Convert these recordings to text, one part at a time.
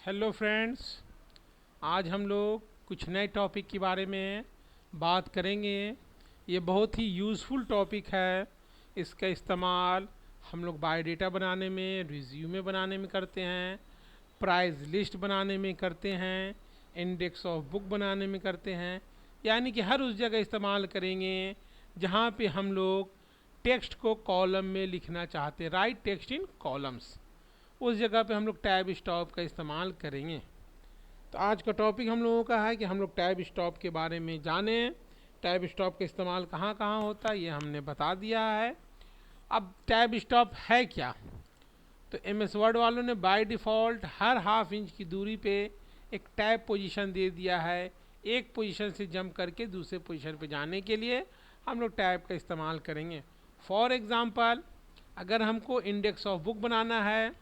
Hello friends, आज हम लोग कुछ नए टॉपिक के बारे में बात करेंगे। ये बहुत ही यूज़फुल टॉपिक है। इसका इस्तेमाल हम लोग बायोडेटा बनाने में, रिज्यूमे बनाने में करते हैं, प्राइस लिस्ट बनाने में करते हैं, इंडेक्स ऑफ बुक बनाने में करते हैं। यानी कि हर उस जगह इस्तेमाल करेंगे जहाँ पे हम लोग टेक्स्ट को कॉलम में लिखना चाहते हैं, राइट टेक्स्ट इन कॉलम्स। उस जगह पे हम लोग टैब स्टॉप का इस्तेमाल करेंगे। तो आज का टॉपिक हम लोगों का है कि हम लोग टैब स्टॉप के बारे में जानें। टैब स्टॉप का इस्तेमाल कहाँ कहाँ होता है ये हमने बता दिया है। अब टैब स्टॉप है क्या? तो MS वर्ड वालों ने by default her half inch की दूरी पे एक टैब पोजीशन दे दिया है। एक पोजीशन से जंप करके दूसरे पोजीशन पे जाने के लिए हम लोग टैब का इस्तेमाल करेंगे। फॉर एग्ज़ाम्पल, अगर हमको इंडेक्स ऑफ बुक बनाना है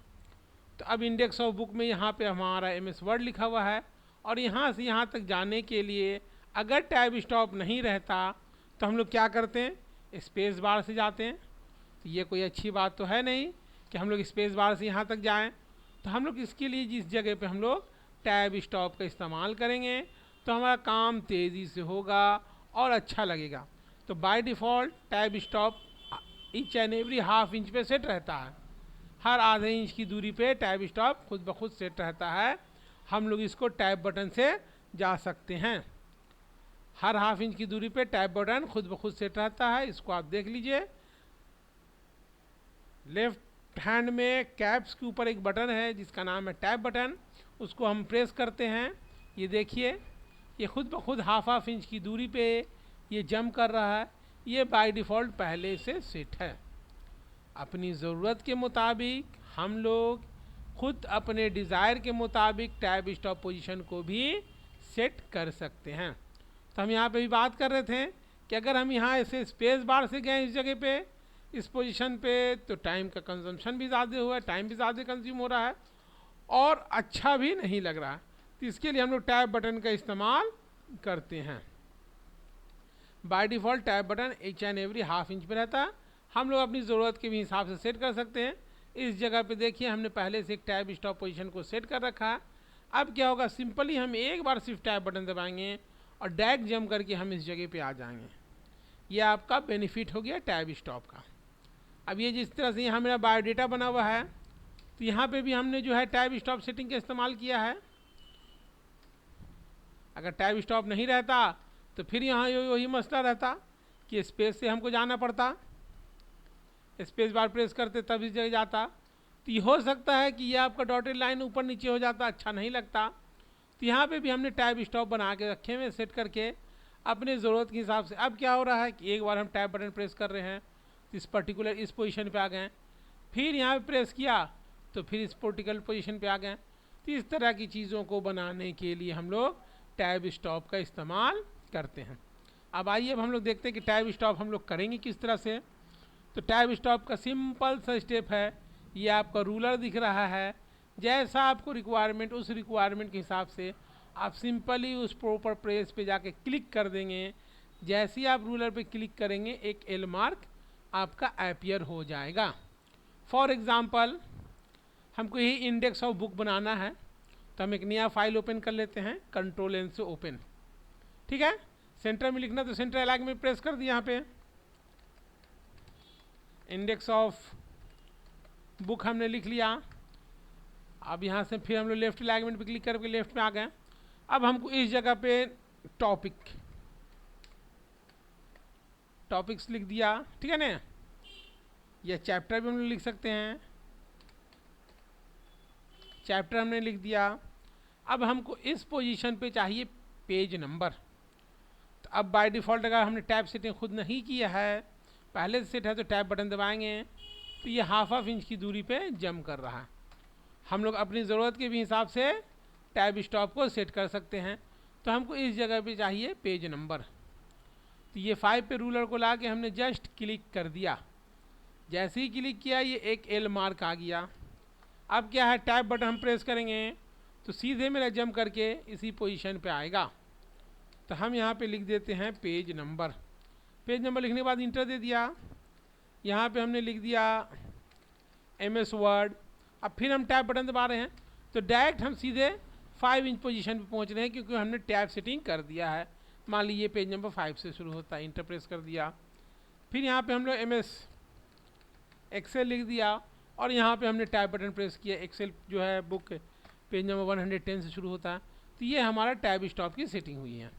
तो अब इंडेक्स ऑफ बुक में यहाँ पे हमारा MS वर्ड लिखा हुआ है और यहाँ से यहाँ तक जाने के लिए अगर टैब स्टॉप नहीं रहता तो हम लोग क्या करते हैं, स्पेस बार से जाते हैं। तो ये कोई अच्छी बात तो है नहीं कि हम लोग स्पेस बार से यहाँ तक जाएं। तो हम लोग इसके लिए जिस जगह पे हम लोग टैब स्टॉप का इस्तेमाल करेंगे तो हमारा काम तेज़ी से होगा और अच्छा लगेगा। तो by default tab stop each and every half inch पे सेट रहता है। हर आधे इंच की दूरी पे टैब स्टॉप खुद ब खुद सेट रहता है। हम लोग इसको टैब बटन से जा सकते हैं। हर हाफ इंच की दूरी पे टैब बटन खुद ब खुद सेट रहता है। इसको आप देख लीजिए। लेफ्ट हैंड में कैप्स के ऊपर एक बटन है जिसका नाम है टैब बटन। उसको हम प्रेस करते हैं। ये देखिए, ये खुद ब खुद हाफ इंच की दूरी पे ये जंप कर रहा है। ये बाय डिफ़ॉल्ट पहले से सेट है। अपनी ज़रूरत के मुताबिक हम लोग खुद अपने डिज़ायर के मुताबिक टैब स्टॉप पोजीशन को भी सेट कर सकते हैं। तो हम यहाँ पे भी बात कर रहे थे कि अगर हम यहाँ ऐसे स्पेस बार से गए इस जगह पे, इस पोजीशन पे, तो टाइम का कंजम्पशन भी ज़्यादा हुआ है, टाइम भी ज़्यादा कंज्यूम हो रहा है और अच्छा भी नहीं लग रहा है। तो इसके लिए हम लोग टैब बटन का इस्तेमाल करते हैं। By default tab button each and every half inch पे रहता है। हम लोग अपनी ज़रूरत के भी हिसाब से सेट कर सकते हैं। इस जगह पे देखिए, हमने पहले से एक टैब स्टॉप पोजीशन को सेट कर रखा है। अब क्या होगा, सिंपली हम एक बार सिर्फ टैब बटन दबाएंगे और डायरेक्ट जंप करके हम इस जगह पे आ जाएंगे। ये आपका बेनिफिट हो गया टैब स्टॉप का। अब ये जिस तरह से यहाँ मेरा बायोडेटा बना हुआ है तो यहाँ पे भी हमने जो है टैब स्टॉप सेटिंग का इस्तेमाल किया है। अगर टैब स्टॉप नहीं रहता तो फिर यहाँ वही मसला रहता कि स्पेस से हमको जाना पड़ता, स्पेस बार प्रेस करते तब इस जगह जाता। तो ये हो सकता है कि ये आपका डॉटेड लाइन ऊपर नीचे हो जाता, अच्छा नहीं लगता। तो यहाँ पे भी हमने टैब स्टॉप बना के रखे हुए सेट करके अपने ज़रूरत के हिसाब से। अब क्या हो रहा है कि एक बार हम टैब बटन प्रेस कर रहे हैं तो इस पर्टिकुलर इस पोजीशन पे आ गए, फिर यहाँ पे प्रेस किया तो फिर इस पर्टिकुलर पोजीशन पे आ गए। तो इस तरह की चीज़ों को बनाने के लिए हम लोग टैब स्टॉप का इस्तेमाल करते हैं। अब आइए, अब हम लोग देखते हैं कि टैब स्टॉप हम लोग करेंगे किस तरह से। तो टैब स्टॉप का सिंपल सा स्टेप है। ये आपका रूलर दिख रहा है। जैसा आपको रिक्वायरमेंट, उस रिक्वायरमेंट के हिसाब से आप सिंपली उस प्रॉपर प्लेस पे जाके क्लिक कर देंगे। जैसे ही आप रूलर पे क्लिक करेंगे एक एल मार्क आपका अपीयर हो जाएगा। फॉर एग्ज़ाम्पल, हमको यही इंडेक्स ऑफ बुक बनाना है तो हम एक नया फाइल ओपन कर लेते हैं, कंट्रोल एन से ओपन। ठीक है, सेंटर में लिखना तो सेंटर अलग में प्रेस कर दिया। यहाँ पे इंडेक्स ऑफ बुक हमने लिख लिया। अब यहाँ से फिर हम लोग लेफ्ट अलाइनमेंट पे क्लिक करके लेफ्ट में आ गए। अब हमको इस जगह पे टॉपिक्स लिख दिया, ठीक है ना। या चैप्टर भी हम लोग लिख सकते हैं, चैप्टर हमने लिख दिया। अब हमको इस पोजीशन पे चाहिए पेज नंबर। तो अब बाय डिफ़ॉल्ट अगर हमने टैब सेटिंग खुद नहीं किया है, पहले से सेट है, तो टैब बटन दबाएंगे तो ये हाफ इंच की दूरी पे जंप कर रहा है। हम लोग अपनी ज़रूरत के भी हिसाब से टैब स्टॉप को सेट कर सकते हैं। तो हमको इस जगह पे चाहिए पेज नंबर। तो ये 5 पे रूलर को ला के हमने जस्ट क्लिक कर दिया। जैसे ही क्लिक किया ये एक एल मार्क आ गया। अब क्या है, टैब बटन हम प्रेस करेंगे तो सीधे मेरा जंप करके इसी पोजीशन पे आएगा। तो हम यहाँ पे लिख देते हैं पेज नंबर। पेज नंबर लिखने के बाद इंटर दे दिया। यहाँ पे हमने लिख दिया MS वर्ड। अब फिर हम टैब बटन दबा रहे हैं तो डायरेक्ट हम सीधे 5 इंच पोजीशन पे पहुंच रहे हैं क्योंकि हमने टैब सेटिंग कर दिया है। मान लीजिए पेज नंबर 5 से शुरू होता है, इंटर प्रेस कर दिया, फिर यहाँ पे हम लोग MS एक्सेल लिख दिया और यहाँ पे हमने टैब बटन प्रेस किया। एक्सेल जो है बुक पेज नंबर 110 से शुरू होता है, तो ये हमारा टैब स्टॉप की सेटिंग हुई है।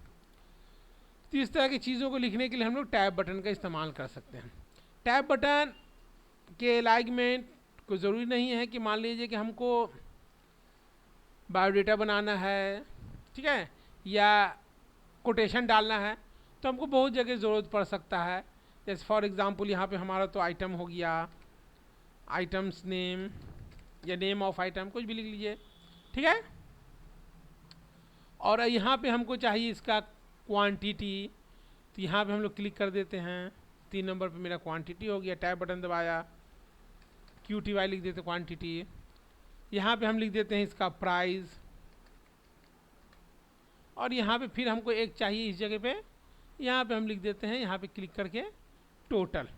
तो इस तरह की चीज़ों को लिखने के लिए हम लोग टैब बटन का इस्तेमाल कर सकते हैं। टैब बटन के अलाइनमेंट को ज़रूरी नहीं है कि मान लीजिए कि हमको बायोडेटा बनाना है, ठीक है, या कोटेशन डालना है, तो हमको बहुत जगह ज़रूरत पड़ सकता है। जैसे फॉर एग्ज़ाम्पल यहाँ पे हमारा तो आइटम हो गया, आइटम्स नेम या नेम ऑफ आइटम कुछ भी लिख लीजिए, ठीक है। और यहाँ पे हमको चाहिए इसका क्वांटिटी, तो यहाँ पे हम लोग क्लिक कर देते हैं। 3 नंबर पे मेरा क्वांटिटी हो गया, टैब बटन दबाया, QTY लिख देते क्वांटिटी। यहाँ पे हम लिख देते हैं इसका प्राइस, और यहाँ पे फिर हमको एक चाहिए इस जगह पे, यहाँ पे हम लिख देते हैं, यहाँ पे क्लिक करके टोटल।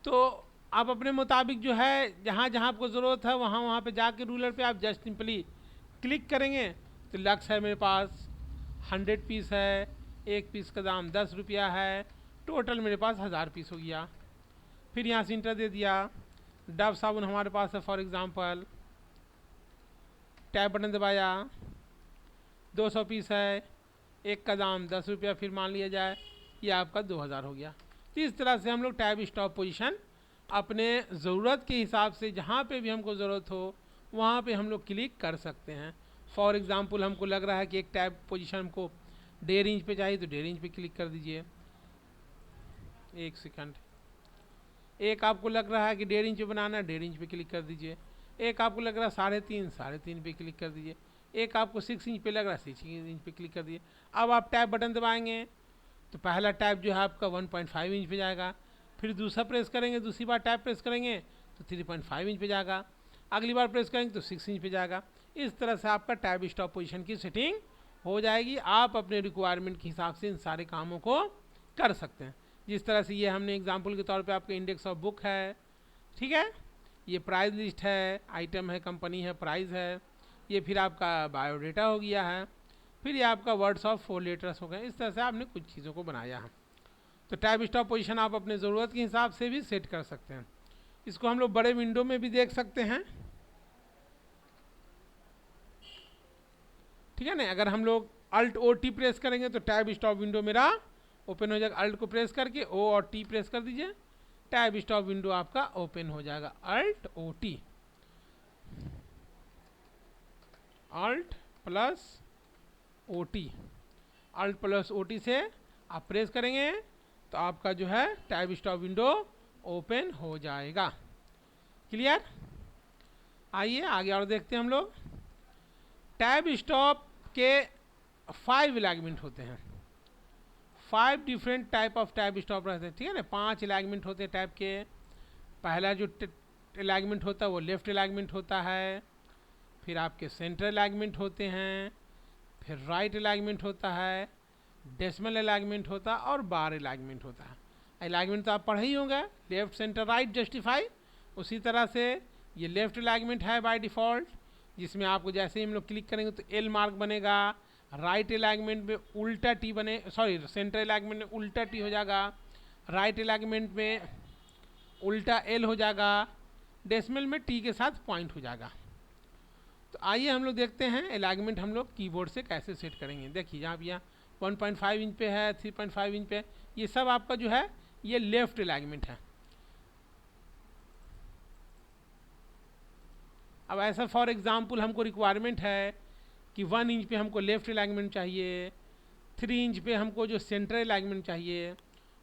तो आप अपने मुताबिक जो है जहाँ जहाँ आपको ज़रूरत है वहाँ वहाँ पे जाके रूलर पे आप जस्ट सिंपली क्लिक करेंगे तो लक्स है मेरे पास 100 पीस है, एक पीस का दाम 10 रुपया है, टोटल मेरे पास 1000 पीस हो गया। फिर यहाँ से इंटर दे दिया। डव साबुन हमारे पास है फॉर एग्ज़ाम्पल, टैब बटन दबाया, 200 पीस है, एक का दाम 10 रुपया, फिर मान लिया जाए ये आपका 2000 हो गया। तो इस तरह से हम लोग टैब स्टॉप पोजीशन अपने ज़रूरत के हिसाब से जहाँ पे भी हमको ज़रूरत हो वहाँ पे हम लोग क्लिक कर सकते हैं। फॉर एग्ज़ाम्पल हमको लग रहा है कि एक टैब पोजीशन हमको 1.5 इंच पे चाहिए, तो 1.5 इंच पे क्लिक कर दीजिए। एक सेकंड। एक आपको लग रहा है कि 1.5 इंच पे बनाना है, 1.5 इंच पे क्लिक कर दीजिए। एक आपको लग रहा है 3.5 पे क्लिक कर दीजिए। एक आपको 6 इंच पे लग रहा है, 6 इंच पे क्लिक कर दीजिए। अब आप टैब बटन दबाएंगे तो पहला टैब जो है आपका 1.5 इंच पे जाएगा, फिर दूसरा प्रेस करेंगे, दूसरी बार टैब प्रेस करेंगे तो 3.5 इंच पे जाएगा, अगली बार प्रेस करेंगे तो 6 इंच पे जाएगा। इस तरह से आपका टैब स्टॉप पोजीशन की सेटिंग हो जाएगी। आप अपने रिक्वायरमेंट के हिसाब से इन सारे कामों को कर सकते हैं। जिस तरह से ये हमने एग्जाम्पल के तौर पे आपका इंडेक्स ऑफ बुक है, ठीक है, ये प्राइस लिस्ट है, आइटम है, कंपनी है, प्राइस है, ये फिर आपका बायोडेटा हो गया है, फिर ये आपका वर्ड्स ऑफ 4 लेटर्स हो गए। इस तरह से आपने कुछ चीज़ों को बनाया है। तो टैब स्टॉप पोजीशन आप अपने ज़रूरत के हिसाब से भी सेट कर सकते हैं। इसको हम लोग बड़े विंडो में भी देख सकते हैं, ठीक है ना। अगर हम लोग Alt+O+T प्रेस करेंगे तो टैब स्टॉप विंडो मेरा ओपन हो जाएगा। अल्ट को प्रेस करके O और T प्रेस कर दीजिए, टैब स्टॉप विंडो आपका ओपन हो जाएगा। Alt+O+T, Alt+O+T, Alt+O+T से आप प्रेस करेंगे तो आपका जो है टैब स्टॉप विंडो ओपन हो जाएगा। क्लियर। आइए आगे और देखते हैं हम लोग। टैब स्टॉप के 5 अलाइनमेंट होते हैं, 5 different type of tab stop रहते हैं, ठीक है ना। 5 अलाइनमेंट होते हैं टैब के। पहला जो अलाइनमेंट होता है वो लेफ्ट अलाइनमेंट होता है, फिर आपके सेंटर अलाइनमेंट होते हैं, फिर राइट अलाइनमेंट होता है, डेसिमल अलाइनमेंट होता है और बार अलाइनमेंट होता है। अलाइनमेंट तो आप पढ़े ही होंगे, लेफ्ट सेंटर राइट जस्टिफाई। उसी तरह से ये लेफ्ट अलाइनमेंट है बाय डिफ़ॉल्ट, जिसमें आपको जैसे ही हम लोग क्लिक करेंगे तो एल मार्क बनेगा। राइट अलाइनमेंट में उल्टा टी बने, सॉरी सेंटर अलाइनमेंट में उल्टा टी हो जाएगा, राइट अलाइनमेंट में उल्टा एल हो जाएगा, डेसिमल में टी के साथ पॉइंट हो जाएगा। तो आइए हम लोग देखते हैं अलाइनमेंट हम लोग कीबोर्ड से कैसे सेट करेंगे। देखिए यहाँ 1.5 इंच पे है, 3.5 इंच पे, ये सब आपका जो है ये लेफ्ट अलाइनमेंट है। अब ऐसा फॉर एग्जांपल हमको रिक्वायरमेंट है कि 1 इंच पे हमको लेफ्ट अलाइनमेंट चाहिए, 3 इंच पे हमको जो सेंटर अलाइनमेंट चाहिए,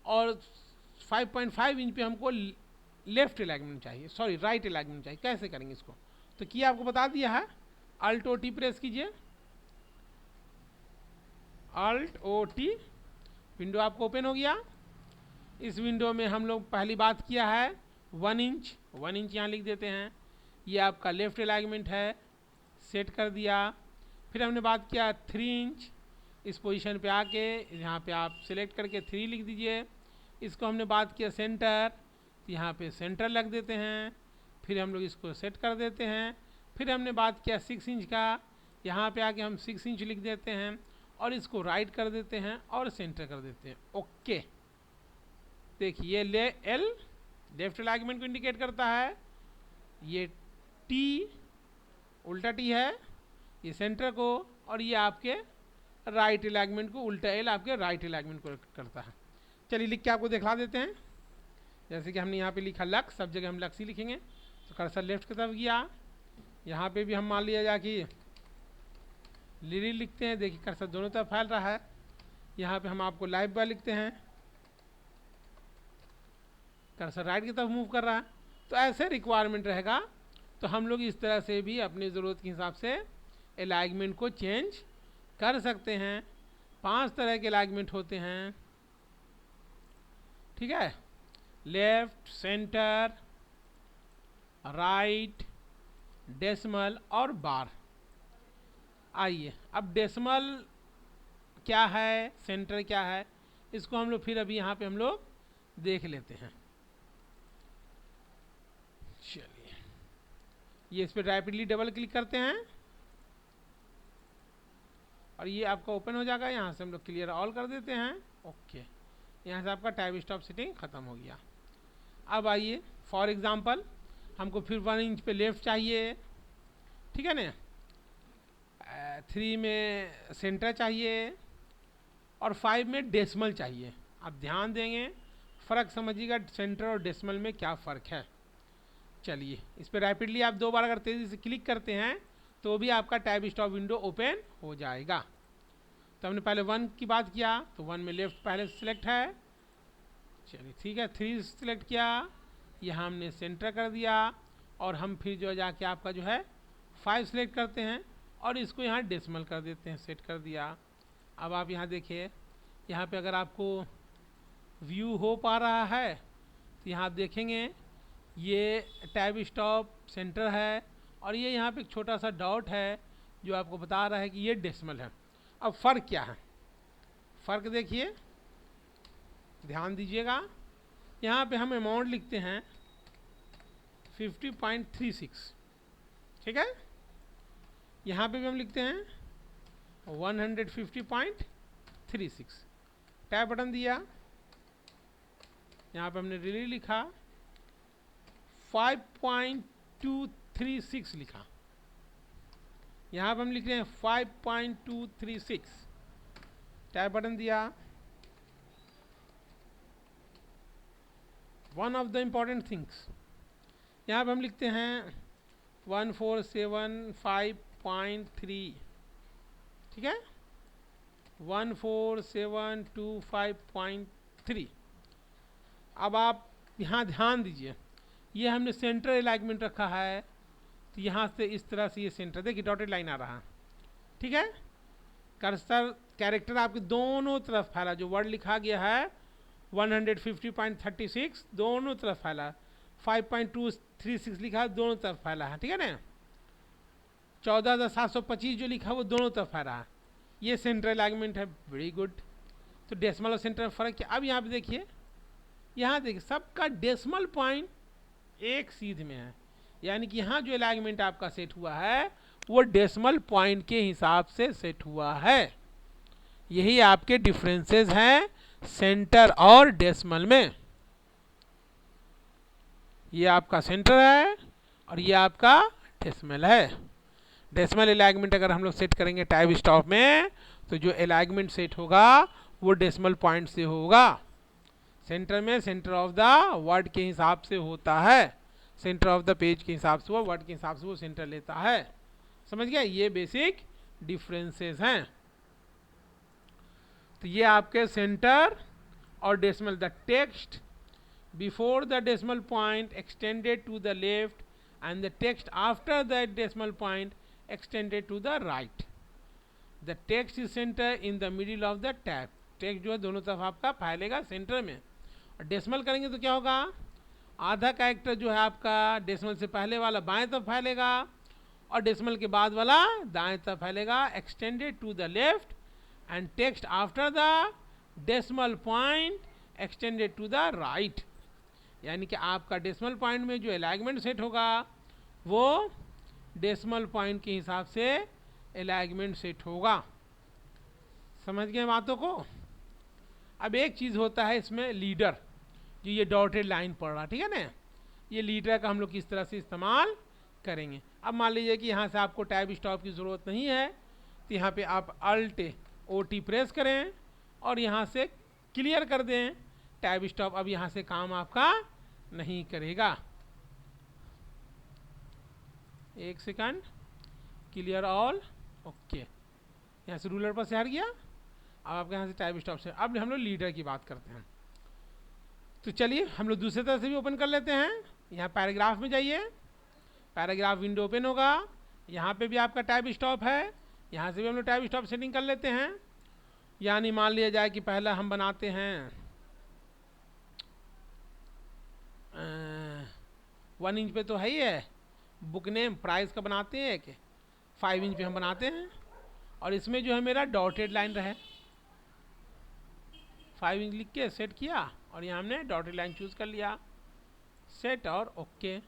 और 5.5 इंच पे हमको लेफ्ट अलाइनमेंट चाहिए, सॉरी राइट अलाइनमेंट चाहिए। कैसे करेंगे इसको, तो किया आपको बता दिया है। Alt+O+T प्रेस कीजिए, Alt+O+T, विंडो आपको ओपन हो गया। इस विंडो में हम लोग पहली बात किया है 1 इंच, 1 इंच यहाँ लिख देते हैं, ये आपका लेफ्ट अलाइनमेंट है, सेट कर दिया। फिर हमने बात किया 3 इंच, इस पोजीशन पे आके यहाँ पे आप सिलेक्ट करके 3 लिख दीजिए। इसको हमने बात किया सेंटर, तो यहाँ पे सेंटर लग देते हैं। फिर हम लोग इसको सेट कर देते हैं, फिर हमने बात किया 6 इंच का, यहाँ पे आके हम 6 इंच लिख देते हैं और इसको राइट कर देते हैं और सेंटर कर देते हैं। ओके, देखिए ये एल लेफ्ट अलाइनमेंट को इंडिकेट करता है, ये टी उल्टा टी है, ये सेंटर को, और ये आपके राइट अलाइनमेंट को, उल्टा एल आपके राइट अलाइनमेंट को करता है। चलिए लिख के आपको दिखा देते हैं। जैसे कि हमने यहाँ पे लिखा लक्स, सब जगह हम लक्स ही लिखेंगे। तो कर्सर लेफ्ट की तरफ गया, यहाँ पे भी हम मान लिया जा कि लिली लिखते हैं। देखिए कर्सर दोनों तरफ फैल रहा है। यहाँ पे हम आपको लाइव बॉय लिखते हैं, कर्सर राइट की तरफ मूव कर रहा है। तो ऐसे रिक्वायरमेंट रहेगा, तो हम लोग इस तरह से भी अपनी ज़रूरत के हिसाब से अलाइनमेंट को चेंज कर सकते हैं। 5 तरह के अलाइनमेंट होते हैं, ठीक है, लेफ्ट, सेंटर, राइट, डेसिमल और बार। आइए अब डेसिमल क्या है, सेंटर क्या है, इसको हम लोग फिर अभी यहाँ पे हम लोग देख लेते हैं। चलिए ये इस पर रैपिडली डबल क्लिक करते हैं और ये आपका ओपन हो जाएगा। यहाँ से हम लोग क्लियर ऑल कर देते हैं। ओके, यहाँ से आपका टाइप स्टॉप सेटिंग ख़त्म हो गया। अब आइए फॉर एग्जांपल हमको फिर 1 इंच पे लेफ्ट चाहिए, ठीक है ना, 3 में सेंटर चाहिए और 5 में डेसिमल चाहिए। आप ध्यान देंगे, फ़र्क समझिएगा सेंटर और डेसिमल में क्या फ़र्क है। चलिए इस पर रैपिडली आप 2 बार अगर तेज़ी से क्लिक करते हैं तो भी आपका टाइप स्टॉप विंडो ओपन हो जाएगा। तो हमने पहले 1 की बात किया, तो 1 में लेफ्ट पहले सिलेक्ट है। चलिए ठीक है, 3 सिलेक्ट किया, यहाँ हमने सेंटर कर दिया और हम फिर जो जाके आपका जो है 5 सिलेक्ट करते हैं और इसको यहाँ डेसिमल कर देते हैं, सेट कर दिया। अब आप यहाँ देखिए, यहाँ पे अगर आपको व्यू हो पा रहा है तो यहाँ आप देखेंगे ये टैब स्टॉप सेंटर है और ये यहाँ पे एक छोटा सा डॉट है जो आपको बता रहा है कि ये डेसिमल है। अब फ़र्क क्या है, फ़र्क देखिए, ध्यान दीजिएगा। यहाँ पे हम अमाउंट लिखते हैं 50.36, ठीक है। यहाँ पे भी हम लिखते हैं 150.36। टैब बटन दिया, यहाँ पे हमने रिली लिखा, 5.236 लिखा। यहाँ पे हम लिख रहे हैं 5.236। टैब बटन दिया। One of the important things, यहाँ पे हम लिखते हैं 1475.3, ठीक है, 14725.3। अब आप यहाँ ध्यान दीजिए, ये हमने सेंटर अलाइनमेंट रखा है, तो यहाँ से इस तरह से ये सेंटर, देखिए डॉटेड लाइन आ रहा है, ठीक है। कर्सर कैरेक्टर आपके दोनों तरफ फैला, जो वर्ड लिखा गया है 150.36 दोनों तरफ फैला, 5.236 लिखा है दोनों तरफ फैला है, ठीक है ना। 14,725 जो लिखा है वो दोनों तरफ फैला है। ये सेंटर अलाइनमेंट है, वेरी गुड। तो डेसिमल और सेंटर में फ़र्क क्या, अब यहाँ पे देखिए, यहाँ देखिए सबका डेसिमल पॉइंट एक सीध में है, यानी कि यहाँ जो अलाइनमेंट आपका सेट हुआ है वो डेसिमल पॉइंट के हिसाब से सेट हुआ है। यही आपके डिफरेंसेस हैं सेंटर और डेसिमल में। ये आपका सेंटर है और ये आपका डेसिमल है। डेसिमल अलाइनमेंट अगर हम लोग सेट करेंगे टाइप स्टॉप में, तो जो अलाइनमेंट सेट होगा वो डेसिमल पॉइंट से होगा। सेंटर में सेंटर ऑफ द वर्ड के हिसाब से होता है, सेंटर ऑफ द पेज के हिसाब से, वो वर्ड के हिसाब से वो सेंटर लेता है। समझ गया, ये बेसिक डिफरेंसेस हैं। तो ये आपके सेंटर और decimal, the text before the decimal point extended to the left end the text after the decimal point extended to the right. The text is center in the middle of the tab. Text जो है दोनों तरफ आपका फैलेगा centre में। और decimal करेंगे तो क्या होगा, आधा कैरेक्टर जो है आपका डेसिमल से पहले वाला बाएं तरफ फैलेगा और डेसिमल के बाद वाला दाएं तरफ फैलेगा, extended to the left, and text after the decimal point extended to the right. यानी कि आपका डेसिमल पॉइंट में जो अलाइनमेंट सेट होगा वो डेसिमल पॉइंट के हिसाब से अलाइनमेंट सेट होगा। समझ गए बातों को। अब एक चीज़ होता है इसमें लीडर, जो ये डॉटेड लाइन पड़ रहा, ठीक है ना, ये लीडर का हम लोग किस तरह से इस्तेमाल करेंगे। अब मान लीजिए कि यहाँ से आपको टैब स्टॉप की ज़रूरत नहीं है, तो यहाँ पे आप अल्ट OT प्रेस करें और यहाँ से क्लियर कर दें टैब स्टॉप। अब यहाँ से काम आपका नहीं करेगा। एक सेकंड, क्लियर ऑल, ओके, यहाँ से रूलर पर से हट गया। अब आपके यहाँ से टैब स्टॉप से अब हम लोग लीडर की बात करते हैं। तो चलिए हम लोग दूसरे तरह से भी ओपन कर लेते हैं। यहाँ पैराग्राफ में जाइए, पैराग्राफ विंडो ओपन होगा, यहाँ पे भी आपका टैब स्टॉप है, यहाँ से भी हम लोग टैब स्टॉप सेटिंग कर लेते हैं। यानी मान लिया जाए कि पहला हम बनाते हैं 1 इंच पे तो है ही है, बुक नेम प्राइस का बनाते हैं, कि 5 इंच पे हम बनाते हैं, और इसमें जो है मेरा डॉटेड लाइन रहे, 5 इंच लिख के सेट किया और यहाँ हमने डॉटेड लाइन चूज़ कर लिया, सेट और ओके।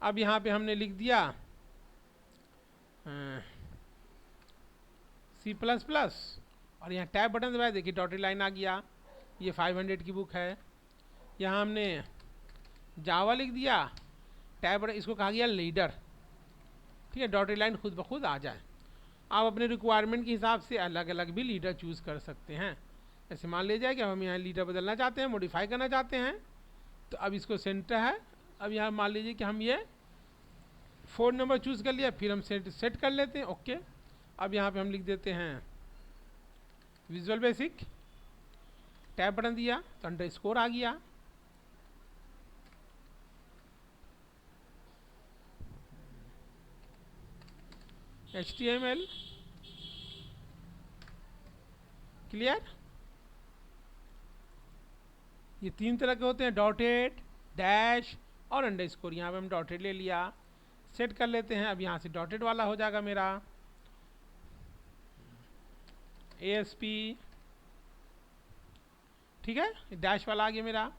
अब यहाँ पे हमने लिख दिया C++ और यहाँ टैब बटन दबाया, देखिए डॉटेड लाइन आ गया। ये 500 की बुक है। यहाँ हमने जावा लिख दिया, टैब बटन, इसको कहा गया लीडर, ठीक है, डॉटेड लाइन खुद ब खुद आ जाए। आप अपने रिक्वायरमेंट के हिसाब से अलग अलग भी लीडर चूज़ कर सकते हैं। ऐसे मान लीजिए कि हम यहाँ लीडर बदलना चाहते हैं, मॉडिफाई करना चाहते हैं, तो अब इसको सेंटर है। अब यहाँ मान लीजिए कि हम ये 4 नंबर चूज़ कर लिया, फिर हम सेट कर लेते हैं, ओके। अब यहाँ पे हम लिख देते हैं विजुअल बेसिक, टैब बटन दिया तो अंडरस्कोर आ गया। HTML clear. ये 3 तरह के होते हैं, डॉटेड, डैश और अंडरस्कोर। यहाँ पे हम डॉटेड ले लिया, सेट कर लेते हैं। अब यहाँ से डॉटेड वाला हो जाएगा मेरा ASP, ठीक है, डैश वाला आ गया मेरा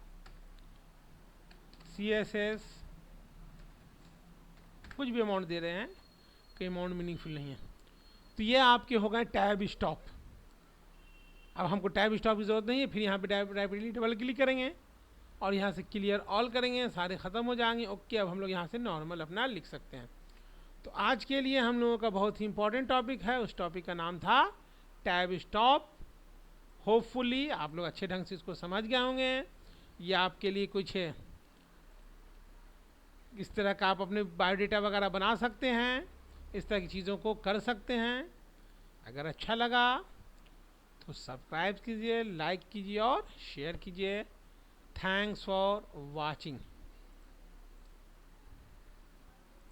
CSS। कुछ भी अमाउंट दे रहे हैं, कोई अमाउंट मीनिंगफुल नहीं है। तो ये आपके हो गए टैब स्टॉप। अब हमको टैब स्टॉप की ज़रूरत नहीं है, फिर यहाँ पे रैपिडली डबल क्लिक करेंगे और यहाँ से क्लियर ऑल करेंगे, सारे ख़त्म हो जाएंगे, ओके। अब हम लोग यहाँ से नॉर्मल अपना लिख सकते हैं। तो आज के लिए हम लोगों का बहुत ही इंपॉर्टेंट टॉपिक है, उस टॉपिक का नाम था टैब स्टॉप। होपफुली आप लोग अच्छे ढंग से इसको समझ गए होंगे। ये आपके लिए कुछ है इस तरह का, आप अपने बायोडेटा वगैरह बना सकते हैं, इस तरह की चीज़ों को कर सकते हैं। अगर अच्छा लगा तो सब्सक्राइब कीजिए, लाइक कीजिए और शेयर कीजिए। Thanks for watching.